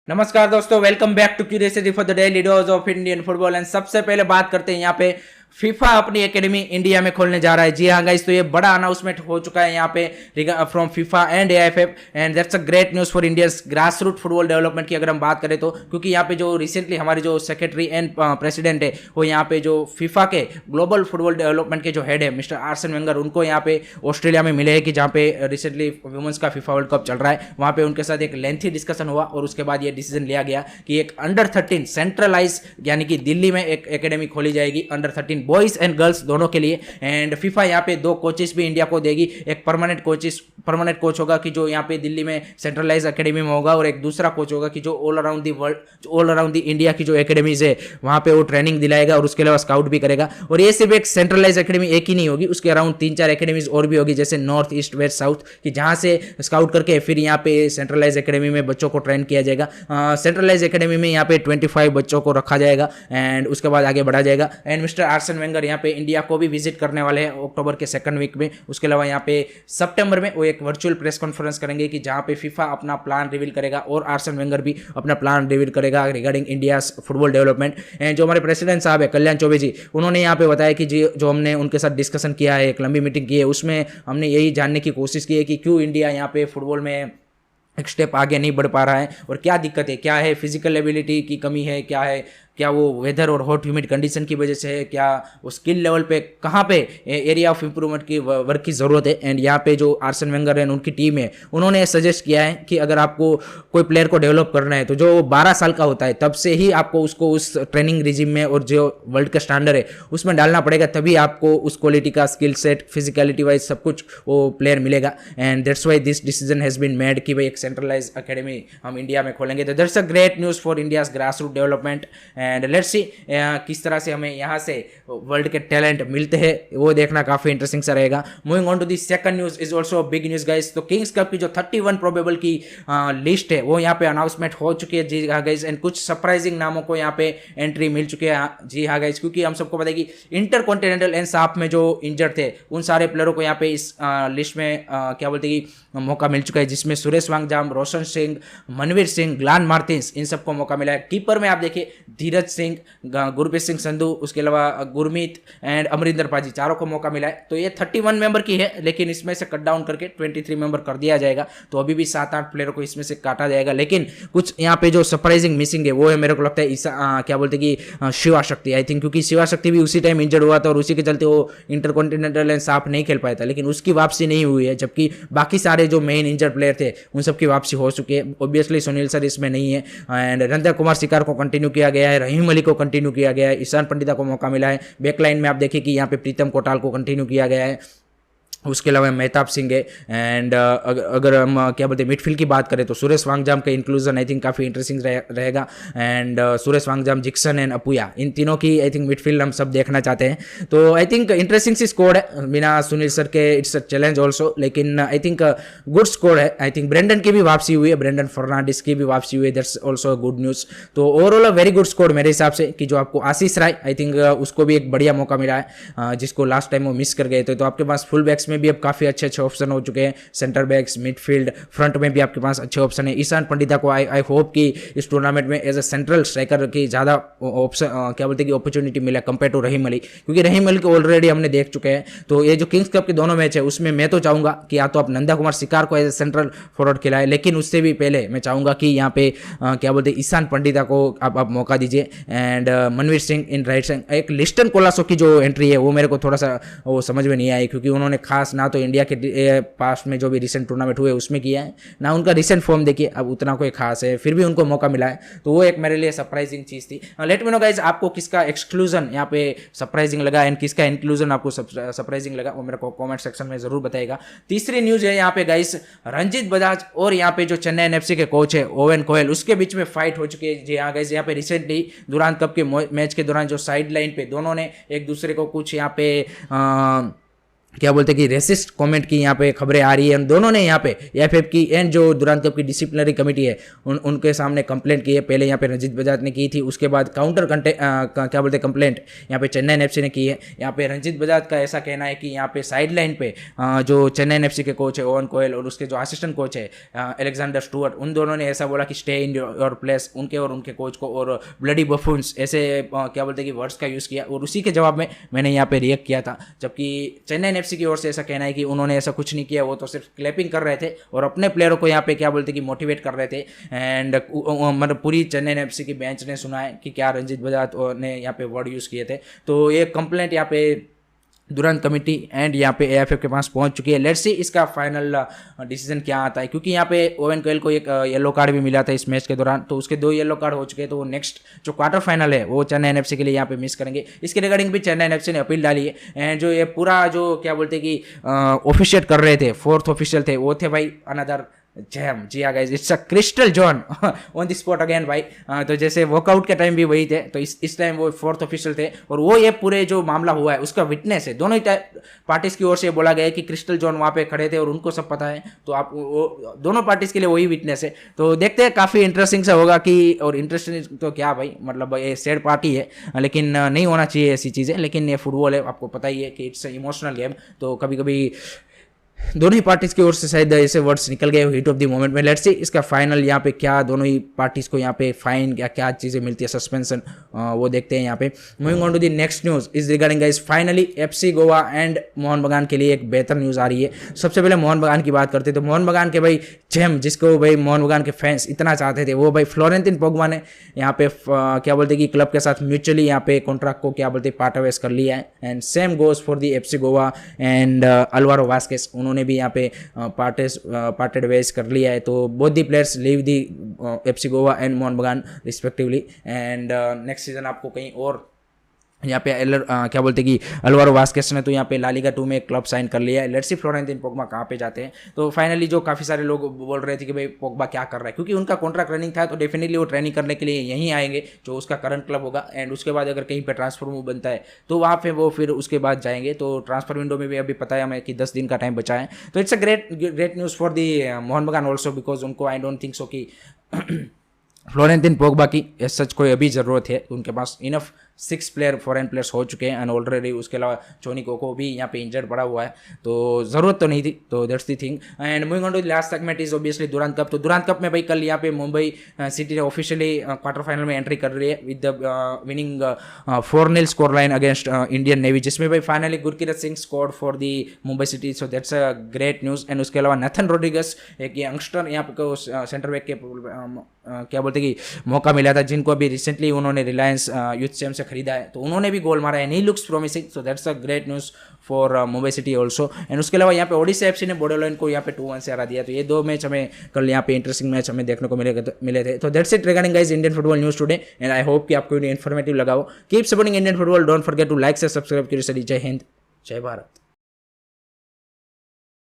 नमस्कार दोस्तों, welcome back to Curiosity for the daily dose of Indian football. And सबसे पहले बात करते हैं यहाँ पे फीफा अपनी एकेडमी इंडिया में खोलने जा रहा है। जी हाँ गाइस, तो ये बड़ा अनाउंसमेंट हो चुका है यहाँ पे from FIFA and AIFF and that's a great news for India's grass root football development की अगर हम बात करें तो, क्योंकि यहाँ पे जो रिसेंटली हमारे जो सेक्रेटरी एंड प्रेसिडेंट है वो यहाँ पे जो फीफा के ग्लोबल फुटबॉल डेवलपमेंट के जो हेड है मिस्टर आर्सेन वेंगर, उनको यहाँ पे ऑस्ट्रेलिया में मिले हैं कि जहाँ पे रिसेंटली वुमेंस का फीफा वर्ल्ड कप चल रहा है। वहाँ पे उनके साथ एक लेंथी डिस्कशन हुआ और उसके बाद ये डिसीजन लिया गया कि एक अंडर-13 सेंट्रलाइज यानी कि दिल्ली में एक एकेडमी खोली जाएगी अंडर-13 बॉयज एंड गर्ल्स दोनों के लिए। एंड फीफा यहाँ पे 2 कोचेस भी इंडिया को देगी। एक परमानेंट कोच होगा कि जो यहाँ पे दिल्ली में सेंट्रलाइज एकेडमी में होगा, और एक दूसरा कोच होगा कि जो all around the world, all around the India की जो एकेडमीज है वहाँ पे वो ट्रेनिंग दिलाएगा और उसके अलावा स्काउट भी करेगा। और ये सिर्फ एक सेंट्रलाइज एकेडमी एक ही नहीं होगी, उसके अराउंड 3-4 एकेडमीज और भी होगी, जैसे नॉर्थ, ईस्ट, वेस्ट, साउथ, कि जहाँ से स्काउट करके फिर यहाँ पे सेंट्रलाइज एकेडमी में बच्चों को ट्रेन किया जाएगा। सेंट्रलाइज एकेडमी में यहाँ पे 25 बच्चों को रखा जाएगा एंड उसके बाद आगे बढ़ा जाएगा। एंड मिस्टर आर्सेन वेंगर यहाँ पे इंडिया को भी विजिट करने वाले हैं अक्टूबर के 2nd वीक में। उसके अलावा यहाँ पे सितंबर में वो एक वर्चुअल प्रेस कॉन्फ्रेंस करेंगे कि जहाँ पे फीफा अपना प्लान रिवील करेगा और आर्सेन वेंगर भी अपना प्लान रिवील करेगा regarding India football development. And जो हमारे प्रेसिडेंट साहब है कल्याण चौबे जी, उन्होंने यहाँ पे बताया कि जी जो हमने उनके साथ डिस्कशन किया है, एक लंबी मीटिंग की है, उसमें हमने यही जानने की कोशिश की है कि क्यों इंडिया यहाँ पे फुटबॉल में एक स्टेप आगे नहीं बढ़ पा रहा है और क्या दिक्कत है, क्या है फिजिकल एबिलिटी की कमी है, क्या वो वेदर और हॉट ह्यूमिड कंडीशन की वजह से है, क्या वो स्किल लेवल पे कहाँ पे एरिया ऑफ इंप्रूवमेंट की वर्क की ज़रूरत है। एंड यहाँ पे जो आर्सेन वेंगर है उनकी टीम है, उन्होंने सजेस्ट किया है कि अगर आपको कोई प्लेयर को डेवलप करना है तो जो 12 साल का होता है तब से ही आपको उसको उस ट्रेनिंग रिजिम में और जो वर्ल्ड का स्टैंडर्ड है उसमें डालना पड़ेगा, तभी आपको उस क्वालिटी का स्किल सेट फिजिकलिटी वाइज सब कुछ वो प्लेयर मिलेगा। And that's why this decision has been made कि भाई एक सेंट्रलाइज अकेडमी हम इंडिया में खोलेंगे। तो that's a great news for India's grass root development and let's see किस तरह से हमें यहाँ से वर्ल्ड के टैलेंट मिलते हैं, वो देखना काफी इंटरेस्टिंग सा रहेगा। Moving on to the second news is also big news guys. तो किंग्स कप की जो 31 प्रोबेबल की लिस्ट है वो यहाँ पे अनाउंसमेंट हो चुकी है। जी हाँ गाइस, एंड कुछ सरप्राइजिंग नामों को यहाँ पे एंट्री मिल चुकी है। जी हाँ गाइस, क्योंकि हम सबको पता है कि इंटर कॉन्टिनेंटल एंड साफ में जो इंजर्ड थे उन सारे प्लेयरों को यहाँ पे इस लिस्ट में क्या बोलते हैं कि मौका मिल चुका है, जिसमें सुरेश वांगजाम, रोशन सिंह, मनवीर सिंह, ग्लान मार्टिन्स, इन सबको मौका मिला है। कीपर में आप देखिए धीरज सिंह, गुरप्रीत सिंह संधू, उसके अलावा गुरमीत एंड अमरिंदर पाजी, चारों को मौका मिला है। तो ये 31 मेंबर की है, लेकिन इसमें से कट डाउन करके 23 मेंबर कर दिया जाएगा। तो अभी भी 7-8 प्लेयरों को इसमें से काटा जाएगा। लेकिन कुछ यहाँ पे जो सरप्राइजिंग मिसिंग है वो है, मेरे को लगता है क्या बोलते कि शिवा शक्ति, आई थिंक, क्योंकि शिवा शक्ति भी उसी टाइम इंजर्ड हुआ था और उसी के चलते वो इंटर कॉन्टिनेंटल एंड साफ नहीं खेल पाया था, लेकिन उसकी वापसी नहीं हुई है। जबकि बाकी सारे जो मेन इंजर्ड प्लेयर थे उन सबकी वापसी हो चुकी है। ऑब्वियसली सुनील सर इसमें नहीं है एंड रंजन कुमार शिकार को कंटिन्यू किया गया है, रहीम अली को कंटिन्यू किया गया है, ईशान पंडिता को मौका मिला है। बैकलाइन में आप देखिए कि यहाँ पे प्रीतम कोटाल को कंटिन्यू किया गया है, उसके अलावा मेहताब सिंह है। एंड अगर हम क्या बोलते हैं मिडफील्ड की बात करें तो सुरेश वांगजाम का इंक्लूजन आई थिंक काफ़ी इंटरेस्टिंग रहेगा। एंड सुरेश वांगजाम, जिक्सन एंड अपुया, इन तीनों की आई थिंक मिडफील्ड हम सब देखना चाहते हैं। तो I think interesting see score है बिना सुनील सर के, इट्स अ चैलेंज ऑल्सो, लेकिन आई थिंक गुड स्कोर है। आई थिंक ब्रेंडन की भी वापसी हुई है, ब्रेंडन फर्नांडिस की भी वापसी हुई है, दैट्स ऑल्सो गुड न्यूज़। तो overall a very good score मेरे हिसाब से, कि जो आपको आशीष राय, आई थिंक उसको भी एक बढ़िया मौका मिला है, जिसको लास्ट टाइम वो मिस कर गए थे। तो आपके पास फुल बैक्स में भी अब काफ़ी अच्छे ऑप्शन हो चुके हैं, सेंटर बैक्स, मिडफील्ड, फ्रंट में भी आपके पास अच्छे ऑप्शन है। ईशान पंडिता को आई होप कि इस टूर्नामेंट में एज अ सेंट्रल स्ट्राइकर की ज़्यादा ऑप्शन क्या बोलते हैं कि अपॉर्चुनिटी मिला कंपेयर टू रहीम अली, क्योंकि रहीम अली को ऑलरेडी हमने देख चुके हैं। तो ये जो किंग्स कप के दोनों मैच है उसमें मैं तो चाहूँगा कि या तो आप नंदा कुमार शिकार को एज ए सेंट्रल फॉरवर्ड खिलाए, लेकिन उससे भी पहले मैं चाहूँगा कि यहाँ पे क्या बोलते हैं ईशान पंडिता को आप मौका दीजिए and Manvir Singh in right side. एक लिस्टन कोलासो की जो एंट्री है वो मेरे को थोड़ा सा वो समझ में नहीं आई, क्योंकि उन्होंने खास ना तो इंडिया के पास्ट में जो भी रिसेंट टूर्नामेंट हुए उसमें किया है, ना उनका रिसेंट फॉर्म देखिए अब उतना कोई खास है, फिर भी उनको मौका मिला है। तो वो एक मेरे लिए सरप्राइजिंग चीज़ थी। लेट मी नो गाइज, आपको किसका एक्सक्लूजन यहाँ पे सरप्राइजिंग लगा एंड किसका इंक्लूजन आपको सरप्राइजिंग लगा, वो मेरे को कमेंट सेक्शन में जरूर बताएगा। तीसरी न्यूज़ है यहाँ पे गाइस, रंजीत बजाज और यहाँ पे जो चेन्नई एनएफसी के कोच है ओवेन कोहल, उसके बीच में फाइट हो चुकी है। जी हाँ गाइस, यहाँ पे रिसेंटली दुरान कप के मैच के दौरान जो साइड लाइन पे दोनों ने एक दूसरे को कुछ यहाँ पे क्या बोलते हैं कि रेसिस्ट कमेंट की यहाँ पे खबरें आ रही है। उन दोनों ने यहाँ पे एफएफ की एंड जो दुरांत कप की डिसिप्लिनरी कमेटी है उनके सामने कंप्लेंट की है। पहले यहाँ पे रंजीत बजाज ने की थी, उसके बाद काउंटर क्या बोलते हैं कंप्लेंट यहाँ पे चेन्नई एफसी ने की है। यहाँ पे रंजीत बजाज का ऐसा कहना है कि यहाँ पे साइड लाइन पे जो चेन्नई एफसी के कोच है ओवन कोयल और उसके जो असिस्टेंट कोच है अलेक्जेंडर स्टुअर्ट, उन दोनों ने ऐसा बोला कि स्टे इन योर प्लेस, उनके और उनके कोच को, और ब्लडी बफून्स ऐसे क्या बोलते हैं कि वर्ड्स का यूज़ किया, और उसी के जवाब में मैंने यहाँ पे रिएक्ट किया था। जबकि चेन्नई एफसी की ओर से ऐसा कहना है कि उन्होंने ऐसा कुछ नहीं किया, वो तो सिर्फ क्लैपिंग कर रहे थे और अपने प्लेयरों को यहाँ पे क्या बोलते हैं कि मोटिवेट कर रहे थे। एंड मतलब पूरी चेन्नई एफसी की बेंच ने सुना है कि क्या रंजीत बजाज ने यहाँ पे वर्ड यूज़ किए थे। तो ये कंप्लेंट यहाँ पे दुरांत कमेटी एंड यहाँ पे एएफएफ के पास पहुंच चुकी है। लेट्स सी इसका फाइनल डिसीजन क्या आता है, क्योंकि यहाँ पे ओवन कोयल को एक येलो कार्ड भी मिला था इस मैच के दौरान, तो उसके 2 येलो कार्ड हो चुके हैं। तो वो नेक्स्ट जो क्वार्टर फाइनल है वो चेन्नई एफसी के लिए यहाँ पे मिस करेंगे। इसके रिगार्डिंग भी चेन्नई एफसी ने अपील डाली है। एंड जो ये पूरा जो क्या बोलते हैं कि ऑफिशिएट कर रहे थे, 4th ऑफिशियल थे, वो थे भाई अनदर जैम। जी हाँ guys, it's a crystal John on the spot again भाई। तो जैसे वर्कआउट के टाइम भी वही थे, तो इस टाइम वो 4th ऑफिशियल थे, और वो ये पूरे जो मामला हुआ है उसका विटनेस है। दोनों ही पार्टीज की ओर से बोला गया है कि क्रिस्टल जॉन वहाँ पे खड़े थे और उनको सब पता है, तो आप वो दोनों पार्टीज के लिए वही विटनेस है। तो देखते हैं, काफ़ी इंटरेस्टिंग सा होगा कि, और इंटरेस्टिंग तो क्या भाई, मतलब ये सैड पार्टी है, लेकिन नहीं होना चाहिए ऐसी चीज़ें, लेकिन ये फुटबॉल है, आपको पता ही है कि इट्स इमोशनल गेम। तो कभी कभी दोनों ही पार्टीज की ओर से शायद ऐसे वर्ड्स निकल गए हीट ऑफ द मोमेंट में। लेट्स सी इसका फाइनल यहाँ पे क्या दोनों ही पार्टीज को यहाँ पे फाइन या क्या चीज़ें मिलती है, सस्पेंशन, वो देखते हैं यहाँ पे। Moving on to the next news is regarding guys, finally FC Goa and Mohan Bagan के लिए एक बेहतर न्यूज़ आ रही है। सबसे पहले मोहन बगान की बात करते हैं, तो मोहन बगान के भाई जेम, जिसको भाई मोहन बगान के फैंस इतना चाहते थे, वो भाई फ्लोरेंटिन पोग्बा ने यहाँ पे क्या बोलते हैं कि क्लब के साथ म्यूचुअली यहाँ पे कॉन्ट्रैक्ट को क्या बोलते हैं पार्ट अवेज कर लिया है। And same goes for the FC Goa and Alvaro Vazquez, उन्होंने भी यहाँ पे पार्टेड वेज कर लिया है। तो both the players leave the FC Goa and Mohan बगान रिस्पेक्टिवली। एंड नेक्स्ट सीजन आपको कहीं और यहाँ पे क्या बोलते हैं कि अल्वारो वास्केस ने तो यहाँ पे ला लीगा 2 में एक क्लब साइन कर लिया है। लेट्स सी फ्लोरेंटिन पोग्बा कहाँ पे जाते हैं। तो फाइनली जो काफ़ी सारे लोग बोल रहे थे कि भाई पोग्बा क्या कर रहा है, क्योंकि उनका कॉन्ट्रैक्ट रनिंग था, तो डेफिनेटली वो ट्रेनिंग करने के लिए यहीं आएंगे जो उसका करंट क्लब होगा। एंड उसके बाद अगर कहीं पे ट्रांसफर मूव बनता है तो वहाँ पे वो फिर उसके बाद जाएंगे। तो ट्रांसफर विंडो में भी अभी पता है हमें कि 10 दिन का टाइम बचा है। तो it's a great news for the Mohan बगान ऑल्सो, बिकॉज उनको आई डोंट थिंक सो कि फ्लोरेंटिन पोग्बा की एज सच कोई अभी ज़रूरत है। उनके पास इनफ 6 प्लेयर फॉरेन प्लेयर्स हो चुके हैं एंड ऑलरेडी उसके अलावा चोनी कोको भी यहाँ पे इंजर्ड पड़ा हुआ है, तो ज़रूरत तो नहीं थी। तो that's the thing. And moving on to last segment is obviously Durand Cup. तो दुरांत कप में भाई कल यहाँ पे मुंबई सिटी ने ऑफिशियली क्वार्टर फाइनल में एंट्री कर रही है with the winning 4-0 score line against Indian Navy, जिसमें भाई finally Gurkirat Singh scored for the Mumbai City. So that's a great news. And उसके अलावा नथन रोड्रिगस, एक यंगस्टर यहाँ पे सेंटर बैक के क्या बोलते हैं कि मौका मिला था, जिनको अभी रिसेंटली उन्होंने रिलायंस यूथ चैम से खरीदा है, तो उन्होंने भी गोल मारा है and he looks promising. So that's a great news for Mumbai city also. And उसके अलावा यहाँ पे ओडिशा एफसी ने बोडोलैंड को यहाँ पे 2-1 से हरा दिया। तो ये 2 मैच हमें कल यहाँ पे इंटरेस्टिंग मैच हमें देखने को मिले थे। तो that's it regarding guys Indian football news today, and I hope कि आपको इन्फॉर्मेटिव लगा हो। Keep supporting Indian football, don't forget to like से सब्सक्राइब करिए। जय हिंद, जय भारत।